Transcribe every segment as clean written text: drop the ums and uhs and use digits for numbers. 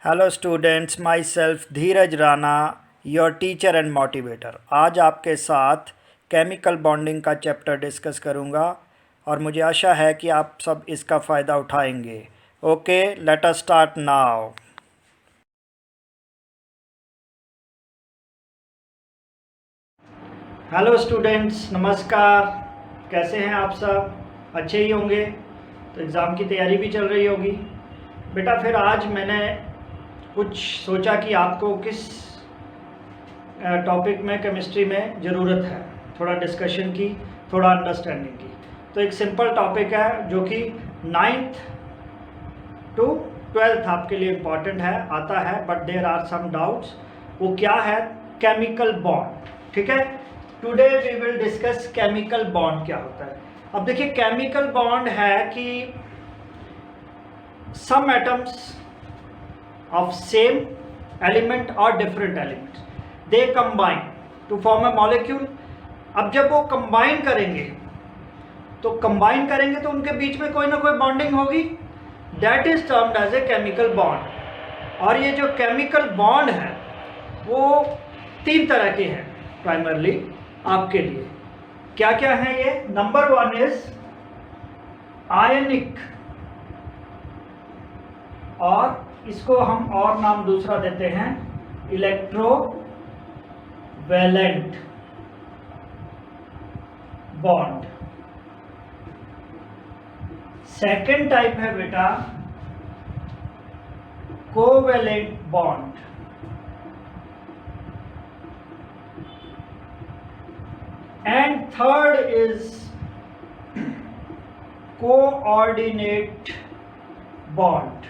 Hello students, my self Dheeraj Rana, your teacher and motivator. आज आपके साथ केमिकल बॉन्डिंग का चैप्टर डिस्कस करूंगा और मुझे आशा है कि आप सब इसका फ़ायदा उठाएंगे। Okay, let us start now. Hello students, नमस्कार। कैसे हैं आप सब? अच्छे ही होंगे। तो एग्ज़ाम की तैयारी भी चल रही होगी। बेटा फिर आज मैंने कुछ सोचा कि आपको किस टॉपिक में केमिस्ट्री में ज़रूरत है, थोड़ा डिस्कशन की, थोड़ा अंडरस्टैंडिंग की। तो एक सिंपल टॉपिक है जो कि 9th to 12th आपके लिए इम्पॉर्टेंट है, आता है, but there are some doubts. वो क्या है? Chemical bond. ठीक है, today we will discuss chemical bond क्या होता है। अब देखिए, केमिकल बॉन्ड है कि some atoms of same element or different elements they combine to form a molecule। अब जब वो कंबाइन करेंगे तो उनके बीच में कोई ना कोई बॉन्डिंग होगी, that is termed as a chemical bond. और ये जो केमिकल बॉन्ड है वो 3 तरह के हैं प्राइमरली आपके लिए। क्या क्या है ये? नंबर 1 इज आयनिक, और इसको हम और नाम दूसरा देते हैं इलेक्ट्रोवैलेंट बॉन्ड। सेकेंड टाइप है बेटा covalent bond. And third is coordinate bond.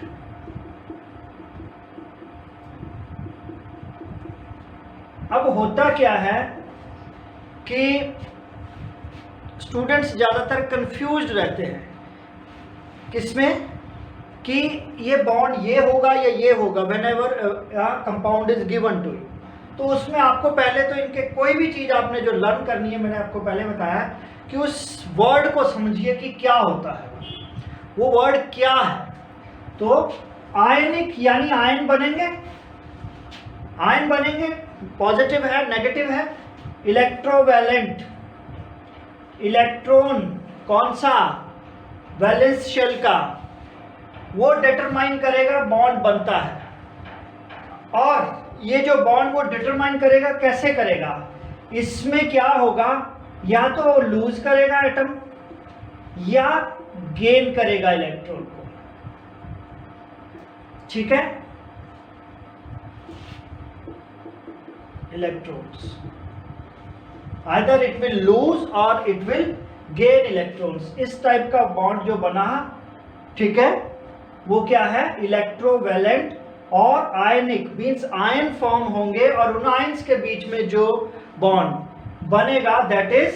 अब होता क्या है कि स्टूडेंट्स ज़्यादातर कंफ्यूज्ड रहते हैं किसमें, कि ये बॉन्ड ये होगा या ये होगा whenever compound is given to you. तो उसमें आपको पहले तो इनके कोई भी चीज़ आपने जो लर्न करनी है, मैंने आपको पहले बताया कि उस वर्ड को समझिए कि क्या होता है, वो वर्ड क्या है। तो आयनिक यानी आयन बनेंगे, पॉजिटिव है, नेगेटिव है। इलेक्ट्रोवैलेंट, इलेक्ट्रॉन कौन सा, वैलेंस शेल का, वो डिटरमाइन करेगा बॉन्ड बनता है। और ये जो बॉन्ड वो डिटरमाइन करेगा, कैसे करेगा? इसमें क्या होगा, या तो वो लूज करेगा एटम या गेन करेगा इलेक्ट्रॉन को। ठीक है, electrons, either it will lose or it will gain electrons। इस टाइप का बॉन्ड जो बना, ठीक है, वो क्या है? इलेक्ट्रोवैलेंट और आयनिक, मींस आयन फॉर्म होंगे और उन आयंस के बीच में जो बॉन्ड बनेगा दैट इज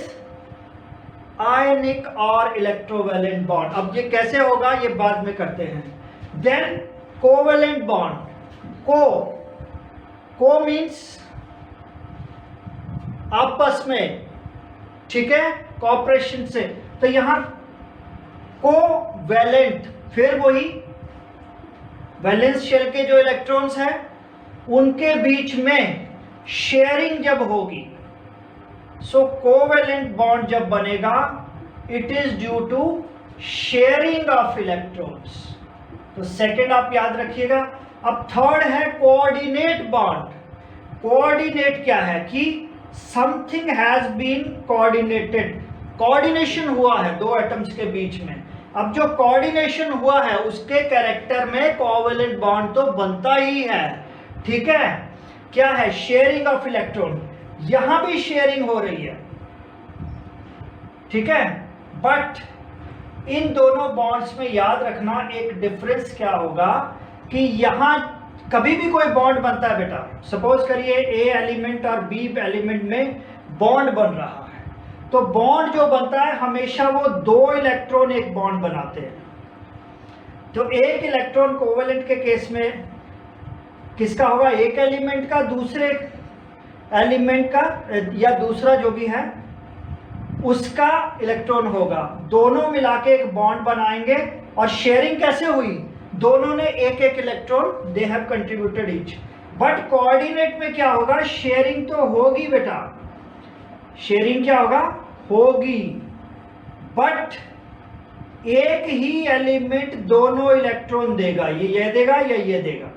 आयनिक और इलेक्ट्रोवैलेंट बॉन्ड। अब ये कैसे होगा ये बाद में करते हैं। देन कोवैलेंट बॉन्ड, को मींस आपस में, ठीक है, कॉपरेशन से। तो यहां कोवैलेंट, फिर वही वैलेंस शेल के जो इलेक्ट्रॉन्स हैं उनके बीच में शेयरिंग जब होगी, सो कोवैलेंट बॉन्ड जब बनेगा it is due to sharing of electrons. तो सेकंड आप याद रखिएगा। अब थर्ड है कोऑर्डिनेट बॉन्ड। कोऑर्डिनेट क्या है कि something has been coordinated, coordination हुआ है दो एटम्स के बीच में। अब जो कोऑर्डिनेशन हुआ है उसके कैरेक्टर में कोवैलेंट बॉन्ड तो बनता ही है। ठीक है, क्या है? Sharing of electron. यहां भी शेयरिंग हो रही है, ठीक है, बट इन दोनों बॉन्ड्स में याद रखना एक डिफरेंस क्या होगा कि यहां कभी भी कोई बॉन्ड बनता है बेटा, सपोज करिए ए एलिमेंट और बी एलिमेंट में बॉन्ड बन रहा है, तो बॉन्ड जो बनता है हमेशा वो 2 इलेक्ट्रॉन एक बॉन्ड बनाते हैं। तो एक इलेक्ट्रॉन कोवैलेंट के केस में किसका होगा? एक एलिमेंट का, दूसरे एलिमेंट का, या दूसरा जो भी है उसका इलेक्ट्रॉन होगा। दोनों मिला के एक बॉन्ड बनाएंगे। और शेयरिंग कैसे हुई? दोनों ने एक एक electron they have contributed each, but coordinate में क्या होगा, शेयरिंग तो होगी बेटा, शेयरिंग क्या होगा, होगी, बट एक ही एलिमेंट दोनों इलेक्ट्रॉन देगा, ये देगा या ये देगा,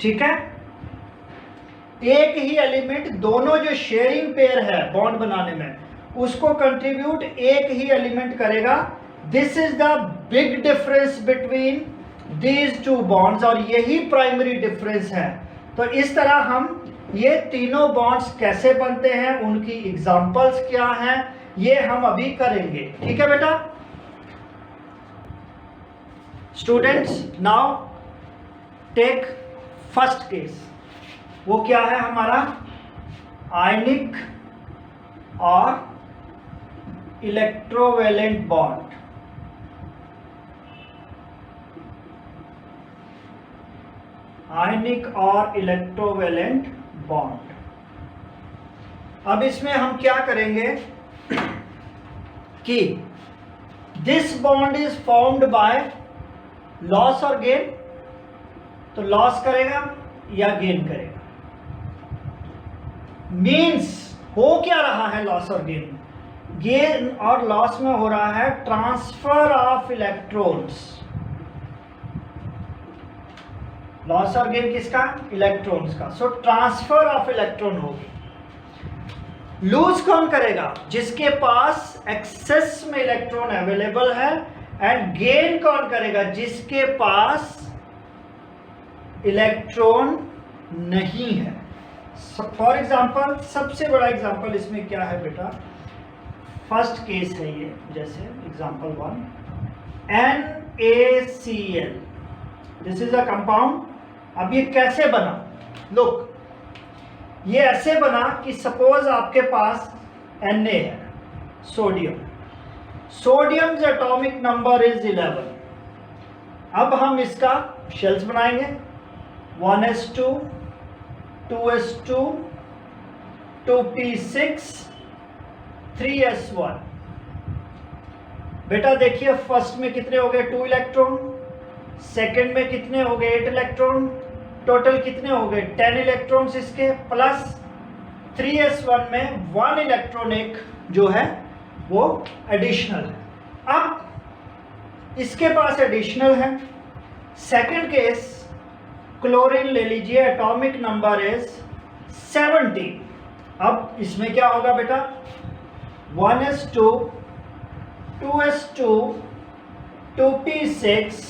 ठीक है। एक ही एलिमेंट दोनों जो शेयरिंग पेयर है बॉन्ड बनाने में, उसको कंट्रीब्यूट एक ही एलिमेंट करेगा। This is the big difference between these two bonds, और यही प्राइमरी डिफरेंस है। तो इस तरह हम ये तीनों बॉन्ड्स कैसे बनते हैं, उनकी एग्जांपल्स क्या हैं, ये हम अभी करेंगे, ठीक है बेटा। Students, now take first case. वो क्या है हमारा, आयनिक और इलेक्ट्रोवैलेंट बॉन्ड। आयनिक और इलेक्ट्रोवैलेंट बॉन्ड। अब इसमें हम क्या करेंगे कि this bond is formed by loss और गेन, तो लॉस करेगा या गेन करेगा, मीन्स हो क्या रहा है लॉस और गेन, गेन और लॉस में हो रहा है ट्रांसफर ऑफ इलेक्ट्रॉन्स। लॉस और गेन किसका, इलेक्ट्रॉन्स का, सो ट्रांसफर ऑफ इलेक्ट्रॉन होगी। लूज कौन करेगा, जिसके पास एक्सेस में इलेक्ट्रॉन अवेलेबल है, एंड गेन कौन करेगा, जिसके पास इलेक्ट्रॉन नहीं है। फॉर एग्जाम्पल, सबसे बड़ा एग्जाम्पल इसमें क्या है बेटा, फर्स्ट केस है ये, जैसे example 1, NaCl, this is a compound. अब ये कैसे बना, लुक, ये ऐसे बना कि सपोज आपके पास Na है, sodium, sodium atomic number is 11। अब हम इसका शेल्स बनाएंगे, 1s2, 2s2, 2p6, 3s1। बेटा देखिए, फर्स्ट में कितने हो गए, 2 इलेक्ट्रॉन, सेकंड में कितने हो गए, 8 इलेक्ट्रॉन, टोटल कितने हो गए, 10 इलेक्ट्रॉन्स इसके, प्लस 3s1 में 1 इलेक्ट्रॉन एक जो है वो एडिशनल है। अब इसके पास एडिशनल है। सेकंड केस, क्लोरीन ले लीजिए, एटॉमिक नंबर इज 70। अब इसमें क्या होगा बेटा, 1s2, 2s2, 2p6,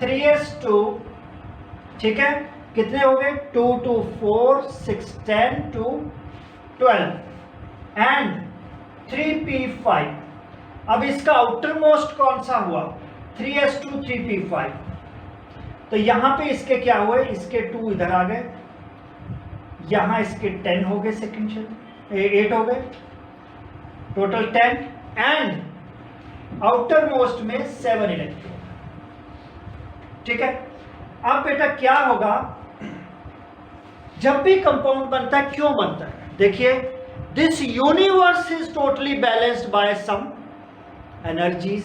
3s2, ठीक है, कितने हो गए, 2 2 4 6 10 2 12 एंड 3p5। अब इसका आउटर मोस्ट कौन सा हुआ, 3s2 3p5। तो यहां पे इसके क्या हुए, इसके 2 इधर आ गए, यहां इसके 10 हो गए, सेकंड शेल 8 हो गए, टोटल 10, एंड आउटर मोस्ट में 7 इलेक्ट्रॉन, ठीक है। अब बेटा क्या होगा, जब भी कंपाउंड बनता है, क्यों बनता है, देखिए, this universe is totally balanced by some energies,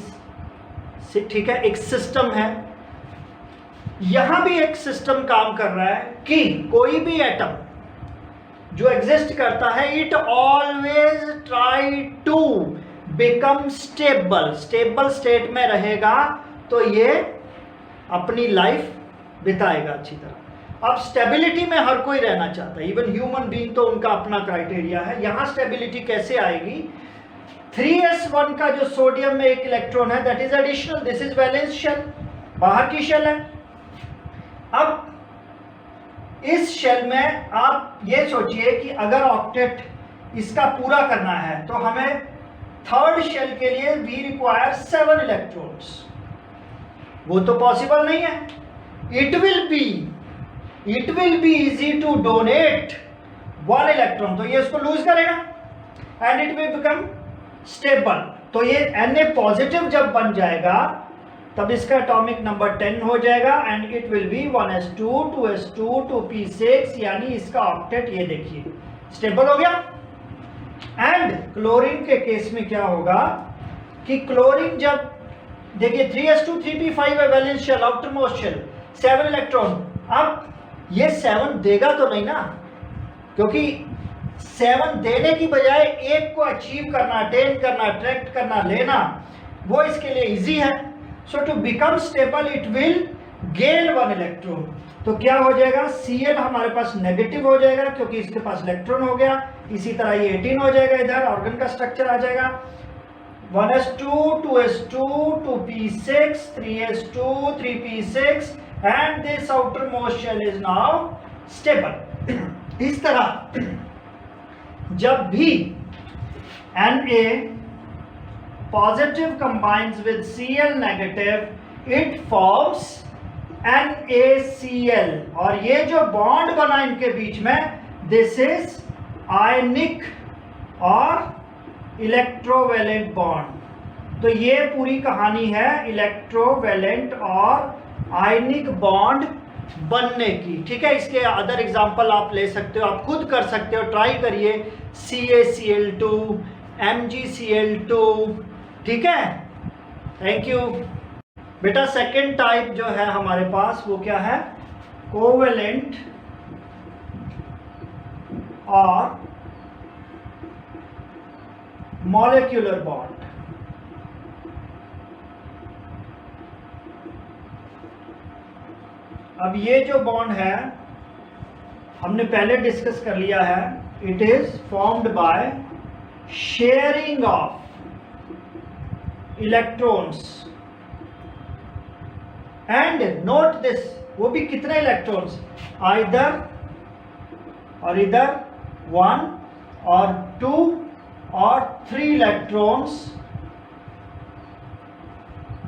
ठीक है, एक सिस्टम है। यहां भी एक सिस्टम काम कर रहा है कि कोई भी एटम जो एग्जिस्ट करता है, it always try to become stable, stable state में रहेगा तो ये अपनी लाइफ बिताएगा अच्छी तरह। अब स्टेबिलिटी में हर कोई रहना चाहता है, इवन ह्यूमन बीइंग, तो उनका अपना क्राइटेरिया है। यहां स्टेबिलिटी कैसे आएगी, 3s1 का जो सोडियम में एक इलेक्ट्रॉन है, that is additional, this is valence shell, बाहर की शेल है। अब इस शेल में आप ये सोचिए कि अगर ऑक्टेट इसका पूरा करना है, तो हमें थर्ड शेल के लिए वी रिक्वायर 7 इलेक्ट्रॉन्स। वो तो पॉसिबल नहीं है। It will be easy to donate 1 electron, तो ये इसको लूज करेगा and it will become stable. तो ये Na पॉजिटिव जब बन जाएगा तब इसका एटॉमिक नंबर 10 हो जाएगा and it will B 1s2, 2s2, 2p6, यानी इसका ऑक्टेट ये देखिए स्टेबल हो गया। एंड क्लोरीन के केस में क्या होगा कि क्लोरीन जब देखिए 3s2 3p5 है valence shell, outermost shell, 7 electron. अब ये 7 देगा तो नहीं ना, क्योंकि 7 देने की बजाय एक को अचीव करना, अटेन करना, अट्रैक्ट करना, लेना, वो इसके लिए इजी है। So to become stable it will gain 1 electron. तो क्या हो जाएगा, Cl हमारे पास नेगेटिव हो जाएगा क्योंकि इसके पास इलेक्ट्रॉन हो गया। इसी तरह ये 18 हो जाएगा, इधर ऑर्गन का स्ट्रक्चर आ जाएगा 1s2 2s2 2p6 3s2 3p6 and this outermost shell is now stable। इस तरह जब भी Na positive combines with Cl negative, it forms NaCl, और ये जो बॉन्ड बना इनके बीच में, दिस इज आयनिक और इलेक्ट्रोवैलेंट बॉन्ड। तो ये पूरी कहानी है इलेक्ट्रोवैलेंट और आयनिक बॉन्ड बनने की, ठीक है। इसके अदर एग्जांपल आप ले सकते हो, आप खुद कर सकते हो, ट्राई करिए, CaCl2 MgCl2, ठीक है। थैंक यू बेटा। सेकेंड टाइप जो है हमारे पास वो क्या है, कोवेलेंट और मॉलिक्यूलर बॉन्ड। अब ये जो बॉन्ड है हमने पहले डिस्कस कर लिया है, it is formed by sharing of electrons and note this, वो भी कितने इलेक्ट्रॉन्स, आइदर और इधर 1 और 2 और 3 electrons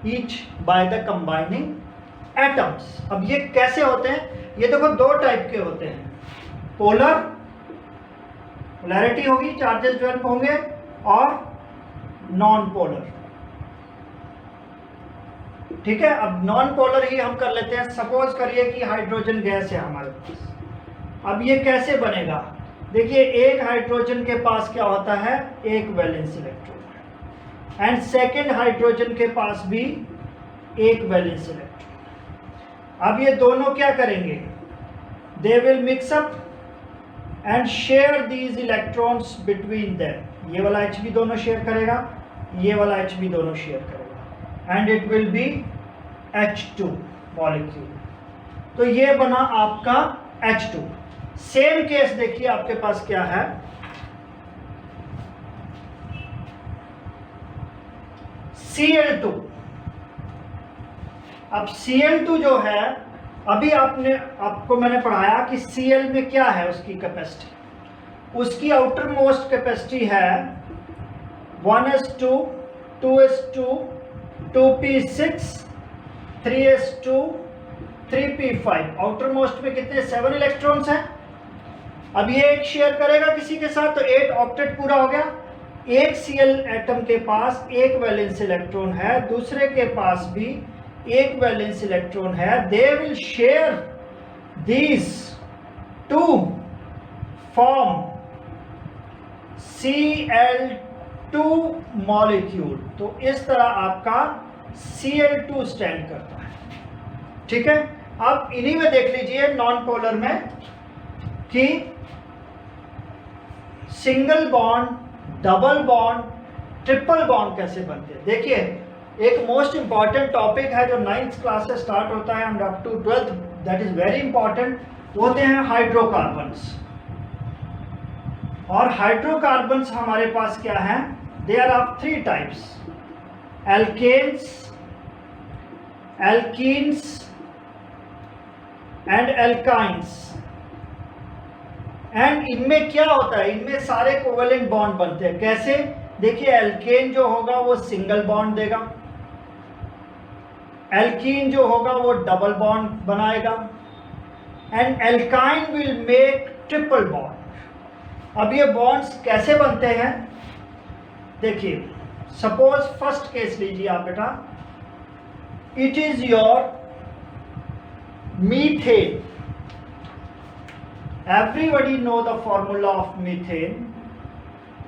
each by the combining atoms. अब ये कैसे होते हैं, ये देखो दो टाइप के होते हैं, पोलर, पोलैरिटी होगी, चार्जेस 12 होंगे, और नॉन पोलर, ठीक है। अब नॉन पोलर ही हम कर लेते हैं। सपोज करिए कि हाइड्रोजन गैस है हमारे पास। अब ये कैसे बनेगा, देखिए एक हाइड्रोजन के पास क्या होता है, एक valence electron, and second hydrogen के पास भी एक वैलेंस इलेक्ट्रॉन। अब ये दोनों क्या करेंगे, they will mix up and share these electrons between them. ये वाला H भी दोनों शेयर करेगा, ये वाला H भी दोनों शेयर करेगा, and it will B H2 molecule. तो ये बना आपका H2। सेम केस देखिए आपके पास क्या है, Cl2। अब Cl2 जो है, अभी आपको मैंने पढ़ाया कि Cl में क्या है, उसकी कैपेसिटी, उसकी आउटर मोस्ट कैपेसिटी है 1s2 2s2 2p6 3s2 3p5। Outer most में कितने, 7 इलेक्ट्रॉन्स हैं। अब ये एक शेयर करेगा किसी के साथ, तो 8 ऑक्टेट पूरा हो गया। एक Cl एटम के पास एक वैलेंस इलेक्ट्रॉन है, दूसरे के पास भी एक वैलेंस इलेक्ट्रॉन है। They will share these two form Cl2 molecule. तो इस तरह आपका Cl2 स्टैंड करता है, ठीक है। अब इन्हीं में देख लीजिए नॉन पोलर में कि single bond, double bond, triple bond कैसे बनते हैं। देखिए एक मोस्ट इंपॉर्टेंट टॉपिक है जो 9th क्लास से स्टार्ट होता है and up to 12th, that is very important, होते हैं हाइड्रोकार्बन्स। और हाइड्रोकार्बन्स हमारे पास क्या है, they are of 3 types, alkanes, alkenes and alkynes. And इनमें क्या होता है, इनमें सारे कोवेलेंट बॉन्ड बनते हैं। कैसे, देखिए एल्केन जो होगा वो सिंगल बॉन्ड देगा, एल्कीन जो होगा वो डबल बॉन्ड बनाएगा, and alkyne will make triple bond. अब ये बॉन्ड्स कैसे बनते हैं, देखिए सपोज फर्स्ट केस लीजिए आप बेटा, it is your methane. Everybody know the formula of methane.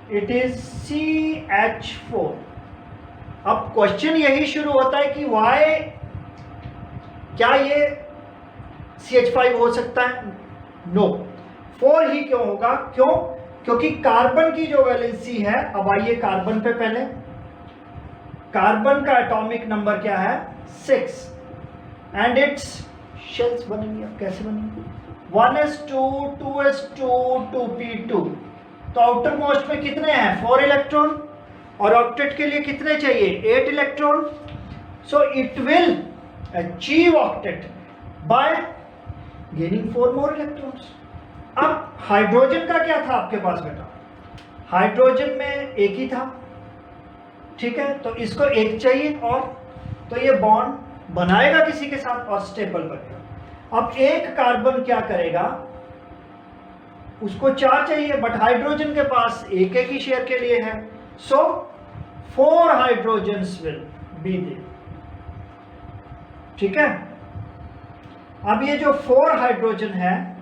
It is CH4, अब क्वेश्चन यही शुरू होता है कि वाई, क्या ये CH5 हो सकता है? नो। 4 ही क्यों होगा? क्यों? क्योंकि कार्बन की जो वैलेंसी है, अब आइए कार्बन पे पहले, कार्बन का एटॉमिक नंबर क्या है? 6 एंड इट्स शेल्स बनेंगी। अब कैसे बनेंगी? 1s2 2s2 2p2। तो आउटर मोस्ट में कितने हैं? 4 इलेक्ट्रॉन, और ऑक्टेट के लिए कितने चाहिए? 8 electron. So it will achieve octet bye gaining 4 more electrons. अब हाइड्रोजन का क्या था आपके पास बेटा? हाइड्रोजन में एक ही था, ठीक है, तो इसको एक चाहिए, और तो ये बॉन्ड बनाएगा किसी के साथ और स्टेबल बनेगा। अब एक कार्बन क्या करेगा? उसको 4 चाहिए, बट हाइड्रोजन के पास एक एक ही शेयर के लिए है, सो 4 हाइड्रोजन्स विल बी देयर, ठीक है। अब ये जो 4 हाइड्रोजन है,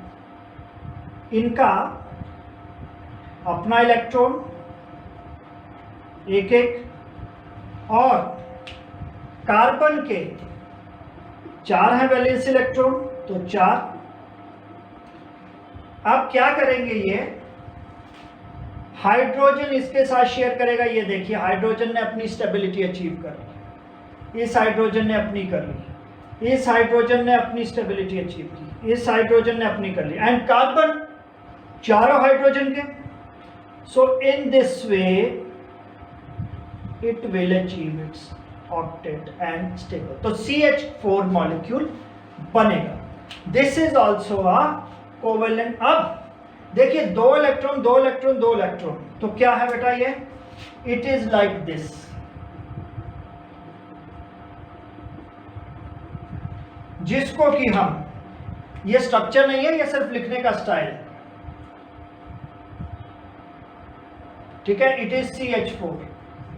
इनका अपना इलेक्ट्रॉन एक एक, और कार्बन के 4 है वैलेंस इलेक्ट्रॉन, तो 4। अब क्या करेंगे? ये हाइड्रोजन इसके साथ शेयर करेगा। ये देखिए, हाइड्रोजन ने अपनी स्टेबिलिटी अचीव कर ली, इस हाइड्रोजन ने अपनी कर ली, इस हाइड्रोजन ने अपनी स्टेबिलिटी अचीव की, इस हाइड्रोजन ने अपनी कर ली, एंड कार्बन चारों हाइड्रोजन के। So in this way it will achieve its octet and stable, तो CH4 मॉलिक्यूल बनेगा। This is also a covalent. अब देखिए, 2 इलेक्ट्रॉन 2 इलेक्ट्रॉन 2 इलेक्ट्रॉन, तो क्या है बेटा ये? It is like this. जिसको कि हम, ये स्ट्रक्चर नहीं है, ये सिर्फ लिखने का स्टाइल है, ठीक है। It is CH4।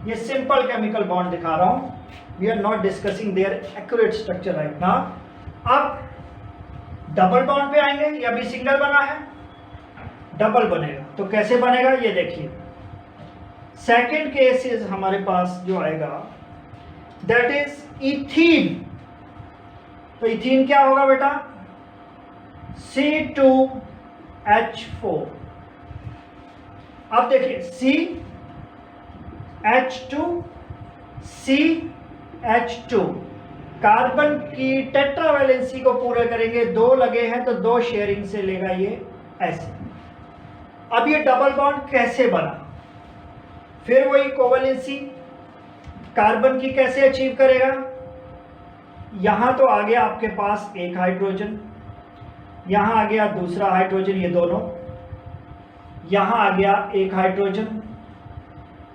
ये सिंपल केमिकल बॉन्ड दिखा रहा हूं, we are not discussing their accurate structure right now. अब डबल बॉन्ड पे आएंगे, ये अभी सिंगल बना है, डबल बनेगा। तो कैसे बनेगा ये देखिए। सेकेंड केस इज हमारे पास जो आएगा, दैट इज इथीन। तो इथीन क्या होगा बेटा? C2H4। अब देखिए, CH2 कार्बन की टेट्रावैलेंसी को पूरे करेंगे, 2 लगे हैं तो 2 शेयरिंग से लेगा ये ऐसे। अब ये डबल बॉन्ड कैसे बना? फिर वही कोवैलेंसी कार्बन की कैसे अचीव करेगा? यहां तो आ गया आपके पास एक हाइड्रोजन, यहां आ गया दूसरा हाइड्रोजन, ये दोनों, यहां आ गया एक हाइड्रोजन,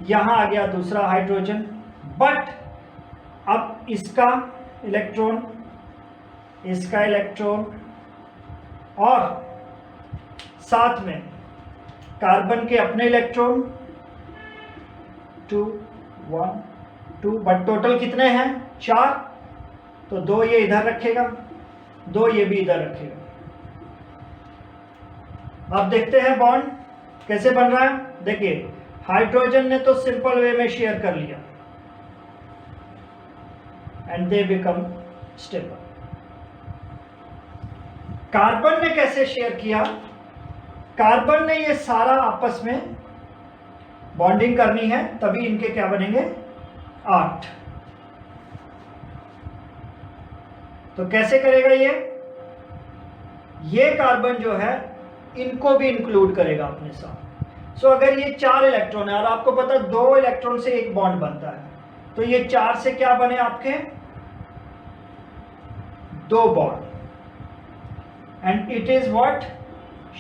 यहां आ गया दूसरा हाइड्रोजन, बट अब इसका इलेक्ट्रॉन, इसका इलेक्ट्रॉन, और साथ में कार्बन के अपने इलेक्ट्रॉन 2 1 2, बट टोटल कितने हैं? 4। तो 2 ये इधर रखेगा, 2 ये भी इधर रखेगा। अब देखते हैं बॉन्ड कैसे बन रहा है। देखिए, हाइड्रोजन ने तो सिंपल वे में शेयर कर लिया and they become stable. Carbon ने कैसे शेयर किया? कार्बन ने ये सारा आपस में बॉन्डिंग करनी है, तभी इनके क्या बनेंगे? 8। तो कैसे करेगा ये कार्बन जो है इनको भी इंक्लूड करेगा अपने साथ। सो अगर ये 4 इलेक्ट्रॉन है और आपको पता 2 इलेक्ट्रॉन से एक बॉन्ड बनता है, तो ये 4 से क्या बने आपके? 2 bond, and it is what?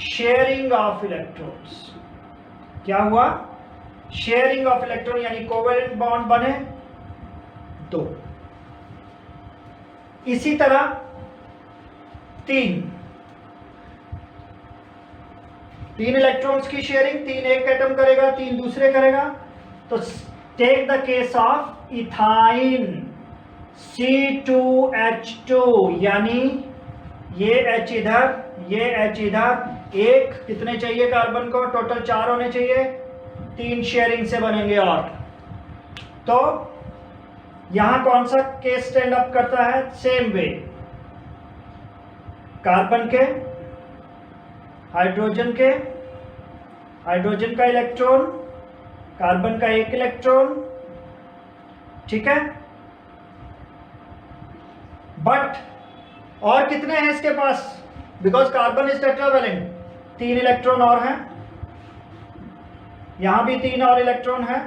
Sharing of electrons. क्या हुआ? शेयरिंग ऑफ इलेक्ट्रॉन, यानी कोवेलेंट बॉन्ड बने 2। इसी तरह 3 इलेक्ट्रॉन्स की शेयरिंग, 3 एक एटम करेगा, 3 दूसरे करेगा। तो take the case of ethyne, C2H2, यानी ये H इधर, ये H इधर, एक कितने चाहिए कार्बन को? टोटल 4 होने चाहिए, 3 शेयरिंग से बनेंगे 8। तो यहां कौन सा केस स्टैंड अप करता है? सेम वे, कार्बन के, हाइड्रोजन के, हाइड्रोजन का इलेक्ट्रॉन, कार्बन का एक इलेक्ट्रॉन, ठीक है। बट और कितने हैं इसके पास? Because carbon is tetravalent, 3 electron और हैं, यहां भी 3 और इलेक्ट्रॉन है।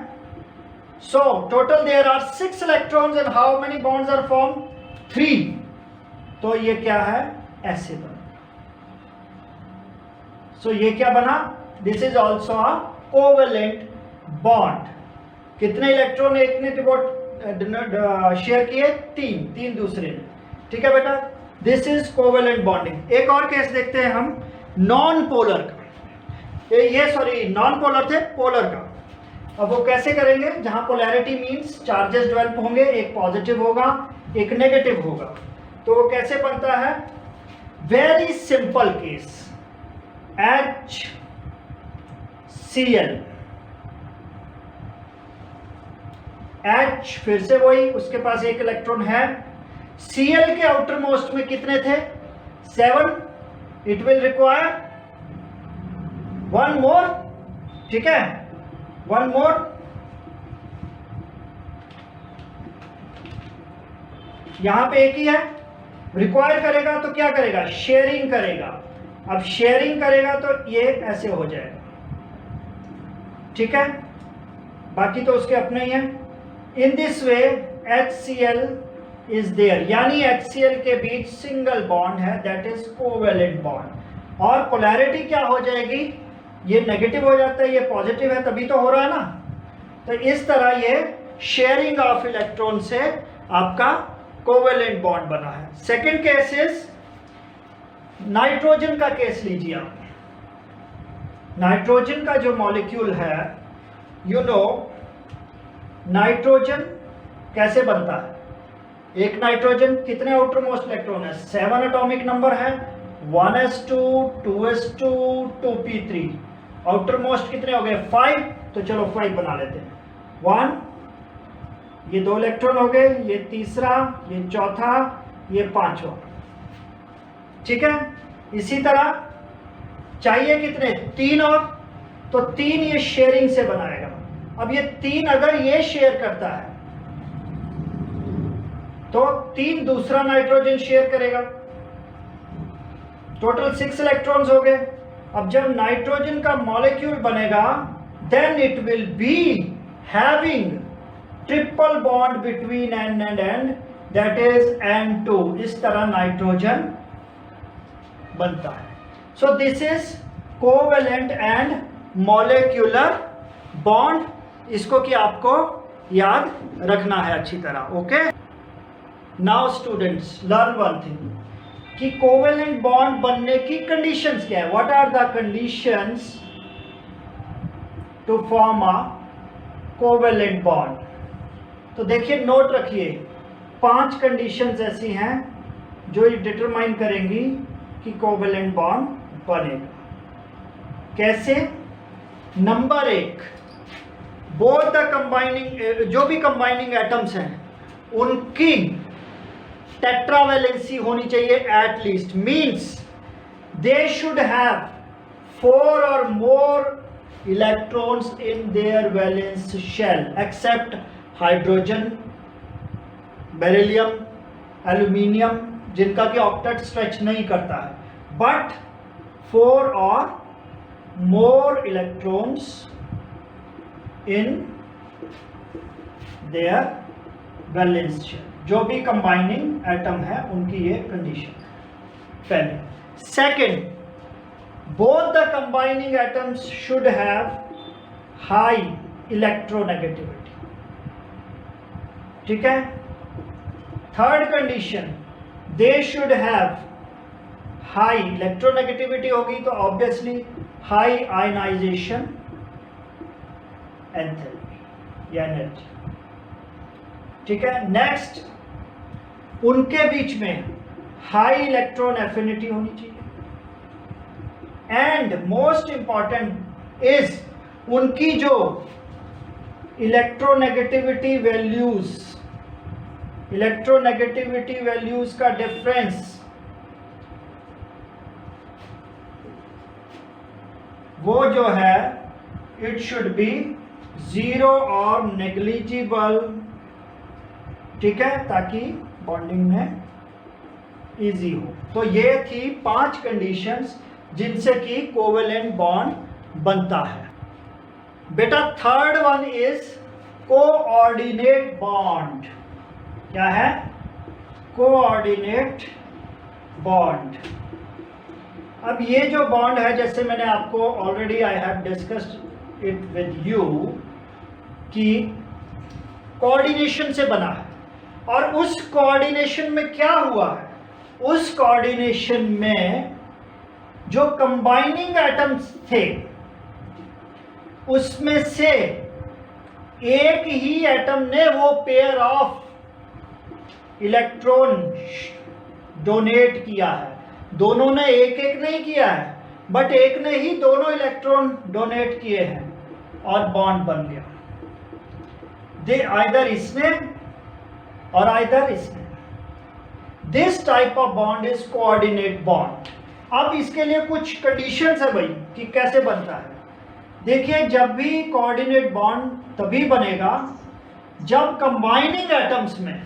So total there are 6 electrons and how many bonds are form? 3। तो ये क्या है? ऐसे बना। सो ये क्या बना? This is also a covalent bond. कितने इलेक्ट्रॉन एक ने शेयर किए? 3 दूसरे ने, ठीक है बेटा। This is covalent bonding. एक और केस देखते हैं हम नॉन पोलर का। ये नॉन पोलर थे, पोलर का। अब वो कैसे करेंगे? जहां पोलैरिटी मींस चार्जेस डेवलप होंगे, एक पॉजिटिव होगा एक नेगेटिव होगा। तो वो कैसे बनता है? Very simple case, HCl, H फिर से वही, उसके पास एक इलेक्ट्रॉन है। Cl के आउटर मोस्ट में कितने थे? 7। इट विल रिक्वायर 1 मोर, ठीक है, 1 मोर। यहां पे एक ही है, रिक्वायर करेगा तो क्या करेगा? शेयरिंग करेगा। अब शेयरिंग करेगा तो ये ऐसे हो जाएगा, ठीक है। बाकी तो उसके अपने ही हैं। In this way HCl is there, यानी HCl के बीच सिंगल बॉन्ड है, दैट इज कोवेलेंट बॉन्ड। और पोलैरिटी क्या हो जाएगी? ये नेगेटिव हो जाता है, ये पॉजिटिव है, तभी तो हो रहा है ना। तो इस तरह ये शेयरिंग ऑफ इलेक्ट्रॉन से आपका कोवेलेंट बॉन्ड बना है। सेकंड केस इज नाइट्रोजन का केस लीजिए आप। नाइट्रोजन का जो मॉलिक्यूल है, यू नो नाइट्रोजन कैसे बनता है? एक नाइट्रोजन कितने आउटर मोस्ट इलेक्ट्रॉन है? 7 एटॉमिक नंबर है, 1s2 2s2 2p3। Outer most कितने हो गए? 5। तो चलो 5 बना लेते हैं। 1, ये 2 इलेक्ट्रॉन हो गए, ये तीसरा, ये चौथा, ये 5वां, ठीक है। इसी तरह चाहिए कितने? 3 और, तो 3 ये शेयरिंग से बनाएगा। अब ये 3 अगर ये शेयर करता है तो 3 दूसरा नाइट्रोजन शेयर करेगा, टोटल 6 इलेक्ट्रॉन्स हो गए। अब जब नाइट्रोजन का मॉलिक्यूल बनेगा, then it will be having triple bond between N and N, that is N2। इस तरह नाइट्रोजन बनता है। So this is covalent and molecular bond. इसको कि आपको याद रखना है अच्छी तरह, okay. Now students learn one thing कि कोवेलेंट बॉन्ड बनने की कंडीशंस क्या है? What are the conditions to form a covalent bond? तो देखिए, नोट रखिए, 5 कंडीशंस ऐसी हैं जो ये डिटरमाइन करेंगी कि कोवेलेंट बॉन्ड बनेगा। कैसे? नंबर 1, बोथ द कंबाइनिंग, जो भी कंबाइनिंग एटम्स हैं उनकी टेट्रावैलेंसी होनी चाहिए at least, means they should have 4 और more electrons in their valence shell except hydrogen, beryllium, aluminium, जिनका कि ऑक्टेट स्ट्रेच नहीं करता है, बट 4 और more electrons in their valence shell. जो भी कंबाइनिंग एटम है उनकी ये कंडीशन पहले। Second, both the combining atoms should have high electronegativity, ठीक है। Third condition, they should have high electronegativity होगी तो ऑब्वियसली हाई आयनाइजेशन एंथैल्पी या एनर्जी, ठीक है। नेक्स्ट, उनके बीच में हाई इलेक्ट्रॉन एफिनिटी होनी चाहिए। एंड मोस्ट इंपॉर्टेंट इज उनकी जो इलेक्ट्रोनेगेटिविटी वैल्यूज इलेक्ट्रोनेगेटिविटी वैल्यूज का डिफरेंस वो जो है इट शुड बी 0 और नेग्लिजिबल, ठीक है, ताकि बॉन्डिंग में इजी हो। तो ये थी 5 कंडीशंस जिनसे कि कोवेलेंट बॉन्ड बनता है। बेटा third one is coordinate bond. क्या है? Coordinate bond. अब ये जो बॉन्ड है, जैसे मैंने आपको already I have discussed it with you, कि कोऑर्डिनेशन से बना है। और उस कोऑर्डिनेशन में क्या हुआ है? उस कोऑर्डिनेशन में जो कंबाइनिंग एटम्स थे उसमें से एक ही एटम ने वो पेयर ऑफ इलेक्ट्रॉन डोनेट किया है। दोनों ने एक एक नहीं किया है, बट एक ने ही दोनों इलेक्ट्रॉन डोनेट किए हैं और बॉन्ड बन गया। दे आइदर इसने और आइदर इसने। This type of bond is coordinate bond. अब इसके लिए कुछ कंडीशंस है भाई कि कैसे बनता है। देखिए, जब भी कोऑर्डिनेट बॉन्ड तभी बनेगा जब कंबाइनिंग एटम्स में,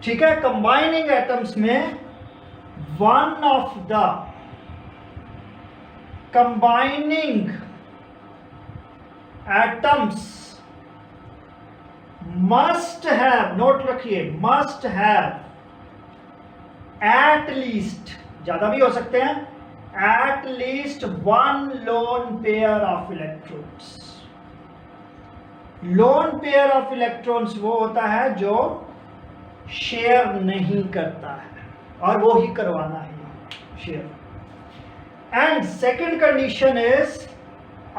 ठीक है, कंबाइनिंग एटम्स में one of the combining atoms must have, note रखिए, मस्ट हैव एट लीस्ट, ज्यादा भी हो सकते हैं, at least one lone pair of electrons. Lone pair of electrons वो होता है जो शेयर नहीं करता है, और वो ही करवाना है share. And second condition is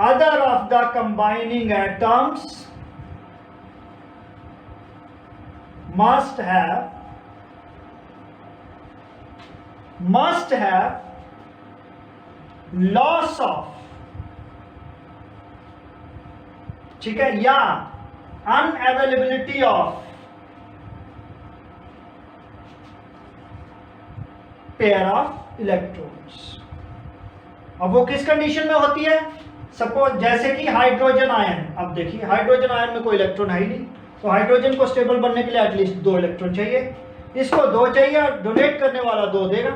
other of the combining atoms must have loss of, ठीक है, या unavailability of pair of electrons. अब वो किस कंडीशन में होती है? सपोज जैसे कि हाइड्रोजन आयन। अब देखिए, हाइड्रोजन आयन में कोई इलेक्ट्रॉन है ही नहीं, तो हाइड्रोजन को स्टेबल बनने के लिए एटलीस्ट 2 इलेक्ट्रॉन चाहिए। इसको 2 चाहिए और डोनेट करने वाला 2 देगा,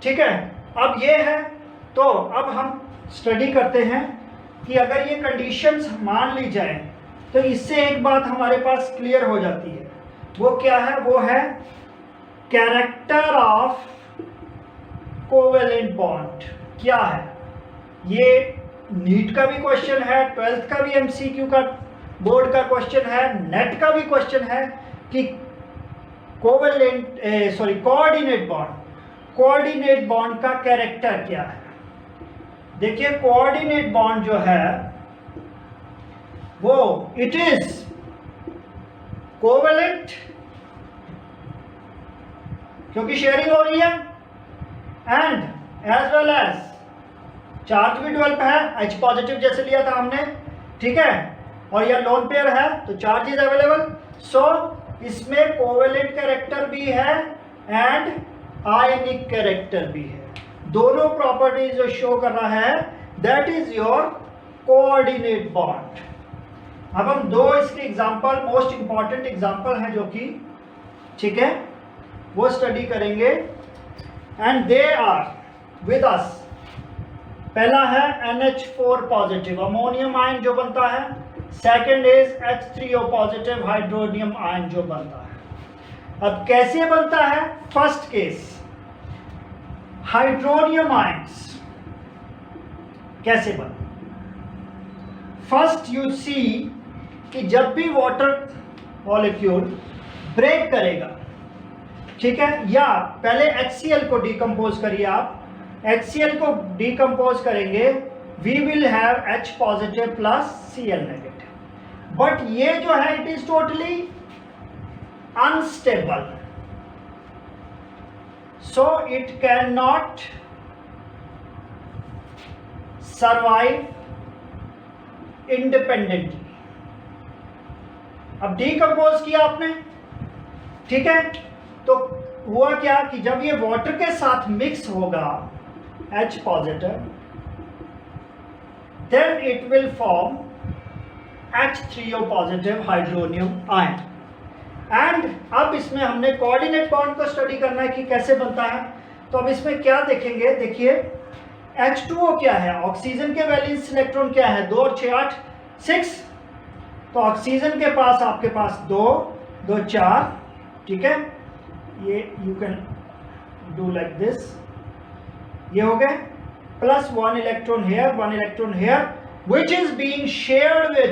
ठीक है। अब ये है, तो अब हम स्टडी करते हैं कि अगर ये कंडीशंस मान ली जाए तो इससे एक बात हमारे पास क्लियर हो जाती है। वो क्या है? वो है कैरेक्टर ऑफ कोवेलेंट बॉन्ड। क्या है ये? नीट का भी क्वेश्चन है, 12th का भी एमसीक्यू का बोर्ड का क्वेश्चन है, नेट का भी क्वेश्चन है कि कोऑर्डिनेट बॉन्ड का कैरेक्टर क्या है। देखिए, कोऑर्डिनेट बॉन्ड जो है वो इट इज कोवेलेंट, क्योंकि शेयरिंग हो रही है, and as well as charge भी डेवलप है, H पॉजिटिव जैसे लिया था हमने, ठीक है, और यह लोन पेयर है तो चार्ज इज अवेलेबल। सो इसमें कोवेलेंट कैरेक्टर भी है एंड आयनिक कैरेक्टर भी है। दोनों प्रॉपर्टीज जो शो कर रहा है, that is your coordinate bond. अब हम 2 इसके एग्जांपल, मोस्ट इंपॉर्टेंट एग्जांपल हैं जो कि, ठीक है, वो स्टडी करेंगे and they are with us. पहला है NH4 पॉजिटिव अमोनियम आयन जो बनता है, second is H3O positive hydronium ion जो बनता है। अब कैसे बनता है? फर्स्ट केस, हाइड्रोनियम आयंस कैसे बनते? फर्स्ट यू सी कि जब भी वाटर मॉलिक्यूल ब्रेक करेगा, ठीक है, या पहले HCl को डिकम्पोज करिए आप, HCl को डिकम्पोज करेंगे, we will have H positive plus Cl negative. But ये जो है it is totally unstable, so it can not survive independently. अब डिकम्पोज किया आपने, ठीक है, तो हुआ क्या कि जब ये वाटर के साथ मिक्स होगा H positive, then it will form H3O positive hydronium ion. And अब इसमें हमने कोऑर्डिनेट बॉन्ड को स्टडी करना है कि कैसे बनता है। तो अब इसमें क्या देखेंगे, देखिए H2O क्या है, ऑक्सीजन के वैलेंस इलेक्ट्रॉन क्या है, 2 और 6 8 6। तो ऑक्सीजन के पास आपके पास 2 2 4, ठीक है, ये you can do like this, ये हो गए, plus 1 electron here 1 electron here which is being shared with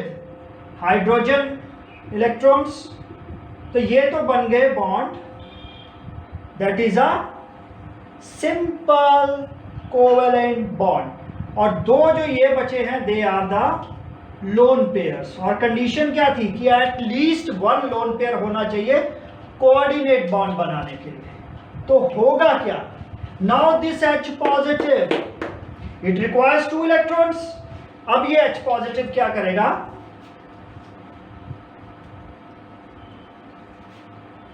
hydrogen electrons. तो ये तो बन गए bond, that is a simple covalent bond. और दो जो ये बचे हैं they are the lone pairs. और कंडीशन क्या थी कि एट लीस्ट 1 लोन पेयर होना चाहिए कोऑर्डिनेट बॉन्ड बनाने के लिए। तो होगा क्या, now this H positive it requires 2 electrons. अब ये H पॉजिटिव क्या करेगा,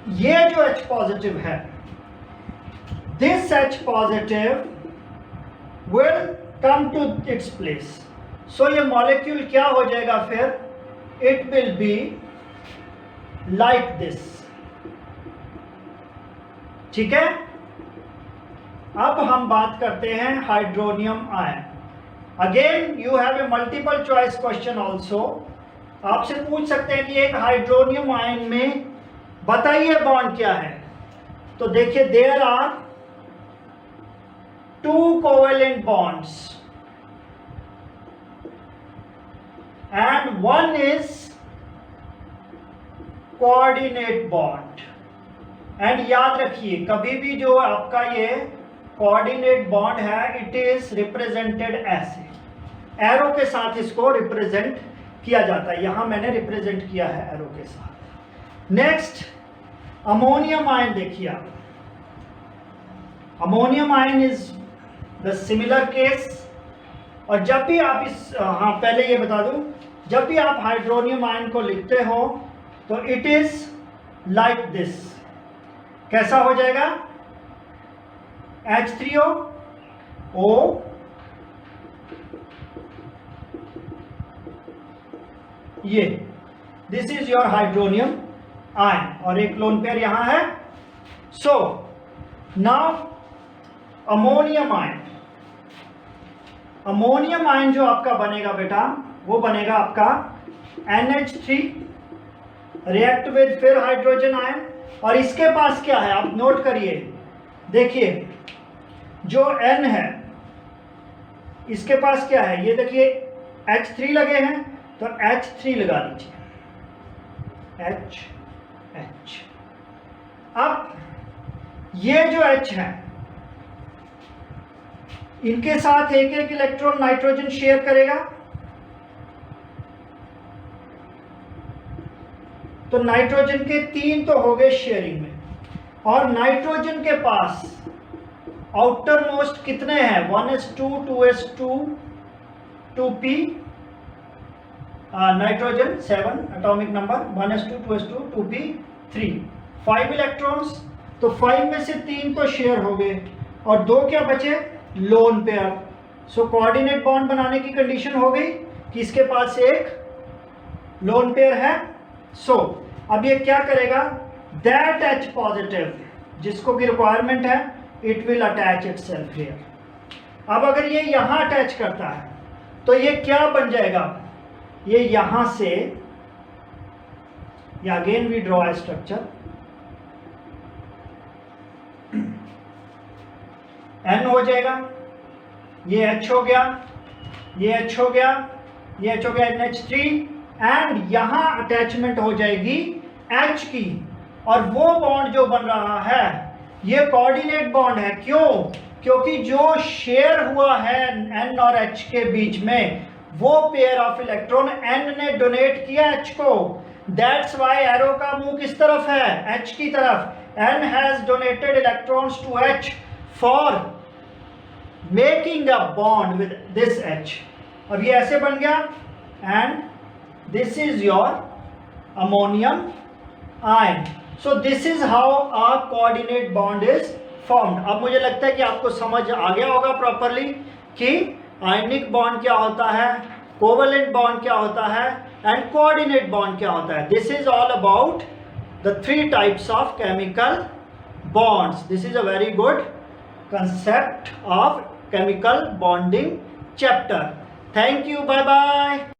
ये जो H पॉजिटिव है, this H positive will come to its place. सो ये मॉलिक्यूल क्या हो जाएगा फिर, it will be like this, ठीक है। अब हम बात करते हैं hydronium ion. Again you have a multiple choice question also. आपसे पूछ सकते हैं कि एक हाइड्रोनियम आयन में बताइए बॉन्ड क्या है। तो देखिए there are 2 covalent bonds and 1 is coordinate bond. And याद रखिए कभी भी जो आपका ये कोऑर्डिनेट बॉन्ड है इट इज रिप्रेजेंटेड ऐसे, एरो के साथ इसको रिप्रेजेंट किया जाता है। यहां मैंने रिप्रेजेंट किया है एरो के साथ। नेक्स्ट अमोनियम आयन देखिए आप, ammonium ion is the similar case. और जब भी आप इस पहले ये बता दूं, जब भी आप हाइड्रोनियम आयन को लिखते हो तो इट इज लाइक दिस। कैसा हो जाएगा, H3O O ये, this is your hydronium ion और एक लोन पेयर यहां है। So now ammonium ion, ammonium ion जो आपका बनेगा बेटा वो बनेगा आपका NH3 रिएक्ट विद फिर हाइड्रोजन आयन। और इसके पास क्या है आप नोट करिए, देखिए जो N है इसके पास क्या है, ये देखिए H3 लगे हैं तो H3 लगा लीजिए, H H। अब ये जो H है इनके साथ एक एक इलेक्ट्रॉन नाइट्रोजन शेयर करेगा। तो नाइट्रोजन के 3 तो हो गए शेयरिंग में, और नाइट्रोजन के पास आउटर मोस्ट कितने हैं, 1s2 2s2 2p, nitrogen 7 atomic number, 1s2 2s2 2p 3 5 electrons. तो 5 में से 3 तो शेयर हो गए और 2 क्या बचे, लोन पेयर। सो कोऑर्डिनेट बॉन्ड बनाने की कंडीशन हो गई कि इसके पास एक लोन पेयर है। सो अब ये क्या करेगा, दैट H पॉजिटिव जिसको भी रिक्वायरमेंट है it will attach itself here. अब अगर ये यहां अटैच करता है तो ये क्या बन जाएगा, ये यहां से, या again we draw a structure, N हो जाएगा, ये H हो गया, ये H हो गया, ये H हो गया NH3, एंड यहां अटैचमेंट हो जाएगी H की। और वो बॉन्ड जो बन रहा है ये कोऑर्डिनेट बॉन्ड है। क्यों, क्योंकि जो शेयर हुआ है N और H के बीच में वो पेयर ऑफ इलेक्ट्रॉन N ने डोनेट किया H को। दैट्स वाई एरो का मुंह किस तरफ है, H की तरफ। N has donated electrons to H for making a bond with this H। अब ये ऐसे बन गया and this is your ammonium ion. So this is how a coordinate bond is formed. अब मुझे लगता है कि आपको समझ आ गया होगा प्रॉपरली कि आयनिक बॉन्ड क्या होता है, कोवेलेंट बॉन्ड क्या होता है एंड कोऑर्डिनेट बॉन्ड क्या होता है। This is all about the 3 types of chemical bonds. This is a very good concept of chemical bonding chapter. Thank you. Bye bye.